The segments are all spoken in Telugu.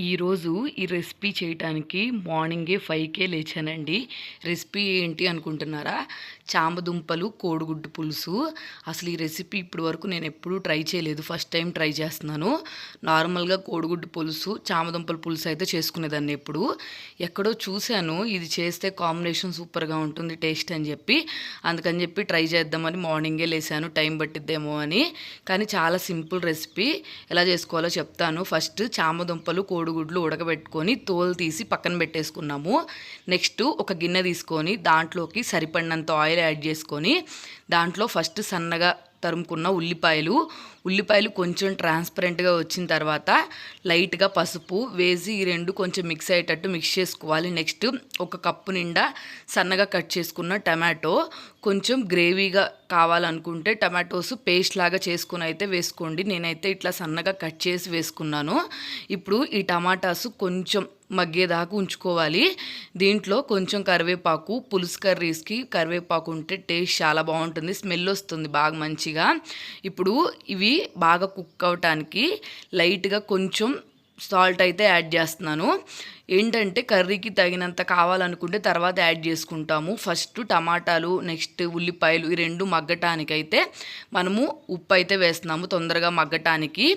ఈరోజు ఈ రెసిపీ చేయటానికి మార్నింగే 5కే లేచానండి. రెసిపీ ఏంటి అనుకుంటున్నారా? చామదుంపలు కోడిగుడ్డు పులుసు. అసలు ఈ రెసిపీ ఇప్పటి వరకు నేను ఎప్పుడూ ట్రై చేయలేదు. ఫస్ట్ టైం ట్రై చేస్తున్నాను. నార్మల్గా కోడిగుడ్డు పులుసు, చామదుంపల పులుసు అయితే చేసుకునేదాన్ని ఎప్పుడు. ఎక్కడో చూశాను ఇది చేస్తే కాంబినేషన్ సూపర్గా ఉంటుంది టేస్ట్ అని చెప్పి. అందుకని చెప్పి ట్రై చేద్దామని మార్నింగే లేచాను, టైం పట్టిద్దేమో అని. కానీ చాలా సింపుల్ రెసిపీ. ఎలా చేసుకోవాలో చెప్తాను. ఫస్ట్ చామదుంపలు కోడిగుడ్లు ఉడకబెట్టుకొని తోలు తీసి పక్కన పెట్టేసుకున్నాము. నెక్స్ట్ ఒక గిన్నె తీసుకొని దాంట్లోకి సరిపడినంత ఆయిల్ యాడ్ చేసుకొని దాంట్లో ఫస్ట్ సన్నగా తరుముకున్న ఉల్లిపాయలు కొంచెం ట్రాన్స్పరెంట్గా వచ్చిన తర్వాత లైట్గా పసుపు వేసి ఈ రెండు కొంచెం మిక్స్ అయ్యేటట్టు మిక్స్ చేసుకోవాలి. నెక్స్ట్ ఒక కప్పు నిండా సన్నగా కట్ చేసుకున్న టమాటో, కొంచెం గ్రేవీగా కావాలనుకుంటే టమాటోస్ పేస్ట్ లాగా చేసుకుని అయితే వేసుకోండి. నేనైతే ఇట్లా సన్నగా కట్ చేసి వేసుకున్నాను. ఇప్పుడు ఈ టమాటాస్ కొంచెం మగ్గేదాకా ఉంచుకోవాలి. దీంట్లో కొంచెం కరివేపాకు, పులుసు కర్రీస్కి కరివేపాకు ఉంటే టేస్ట్ చాలా బాగుంటుంది, స్మెల్ వస్తుంది బాగా మంచిగా. ఇప్పుడు ఇవి బాగా కుక్ అవటానికి లైట్గా కొంచెం సాల్ట్ అయితే యాడ్ చేస్తున్నాను. ఏంటంటే కర్రీకి తగినంత కావాలనుకుంటే తర్వాత యాడ్ చేసుకుంటాము. ఫస్ట్ టమాటాలు, నెక్స్ట్ ఉల్లిపాయలు ఈ రెండు మగ్గటానికైతే మనము ఉప్పు అయితే వేస్తున్నాము తొందరగా మగ్గటానికి.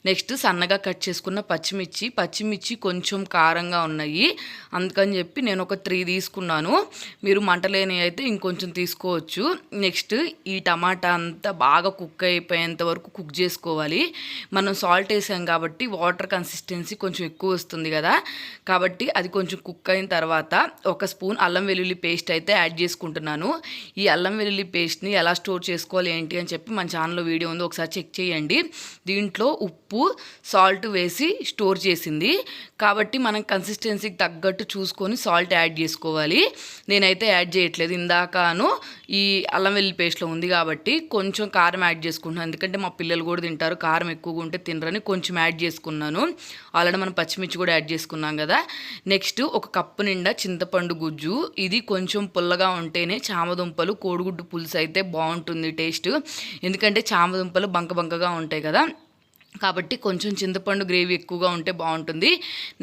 నెక్స్ట్ సన్నగా కట్ చేసుకున్న పచ్చిమిర్చి కొంచెం కారంగా ఉన్నాయి, అందుకని చెప్పి నేను ఒక 3 తీసుకున్నాను. మీరు మంటలేని అయితే ఇంకొంచెం తీసుకోవచ్చు. నెక్స్ట్ ఈ టమాటా అంతా బాగా కుక్ అయిపోయేంత వరకు కుక్ చేసుకోవాలి. మనం సాల్ట్ వేసాం కాబట్టి వాటర్ కన్సిస్టెన్సీ కొంచెం ఎక్కువ వస్తుంది కదా, కాబట్టి అది కొంచెం కుక్ అయిన తర్వాత ఒక స్పూన్ అల్లం వెల్లుల్లి పేస్ట్ అయితే యాడ్ చేసుకుంటున్నాను. ఈ అల్లం వెల్లుల్లి పేస్ట్ని ఎలా స్టోర్ చేసుకోవాలి ఏంటి అని చెప్పి మన ఛానల్లో వీడియో ఉంది, ఒకసారి చెక్ చేయండి. దీంట్లో ఉప్పు, సాల్ట్ వేసి స్టోర్ చేసింది కాబట్టి మనం కన్సిస్టెన్సీకి తగ్గట్టు చూసుకొని సాల్ట్ యాడ్ చేసుకోవాలి. నేనైతే యాడ్ చేయట్లేదు, ఇందాకను ఈ అల్లం వెల్లుల్లి పేస్ట్లో ఉంది కాబట్టి కొంచెం కారం యాడ్ చేసుకుంటున్నాను. ఎందుకంటే మా పిల్లలు కూడా తింటారు, కారం ఎక్కువగా ఉంటే తినరని కొంచెం యాడ్ చేసుకున్నాను. ఆల్రెడీ మనం పచ్చిమిర్చి కూడా యాడ్ చేసుకున్నాం కదా. నెక్స్ట్ ఒక కప్పు నిండా చింతపండు గుజ్జు. ఇది కొంచెం పుల్లగా ఉంటేనే చామదుంపలు కోడిగుడ్డు పులుసు అయితే బాగుంటుంది టేస్ట్. ఎందుకంటే చామదుంపలు బంకగా ఉంటాయి కదా, కాబట్టి కొంచెం చింతపండు గ్రేవీ ఎక్కువగా ఉంటే బాగుంటుంది.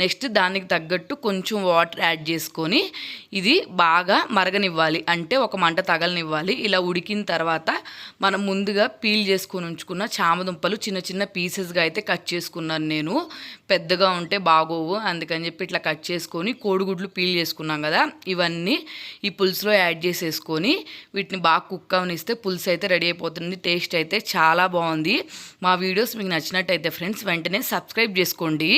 నెక్స్ట్ దానికి తగ్గట్టు కొంచెం వాటర్ యాడ్ చేసుకొని ఇది బాగా మరగనివ్వాలి, అంటే ఒక మంట తగలనివ్వాలి. ఇలా ఉడికిన తర్వాత మనం ముందుగా పీల్ చేసుకొని ఉంచుకున్న చామదుంపలు చిన్న పీసెస్గా అయితే కట్ చేసుకున్నాను నేను. పెద్దగా ఉంటే బాగోవు, అందుకని చెప్పి ఇట్లా కట్ చేసుకొని కోడిగుడ్లు పీల్ చేసుకున్నాం కదా, ఇవన్నీ ఈ పులుసులో యాడ్ చేసేసుకొని వీటిని బాగా కుక్ అవనిస్తే పులుసు అయితే రెడీ అయిపోతుంది. టేస్ట్ అయితే చాలా బాగుంది. మా వీడియోస్ మీకు నచ్చినట్టయితే ఫ్రెండ్స్ వెంటనే సబ్స్క్రైబ్ చేసుకోండి.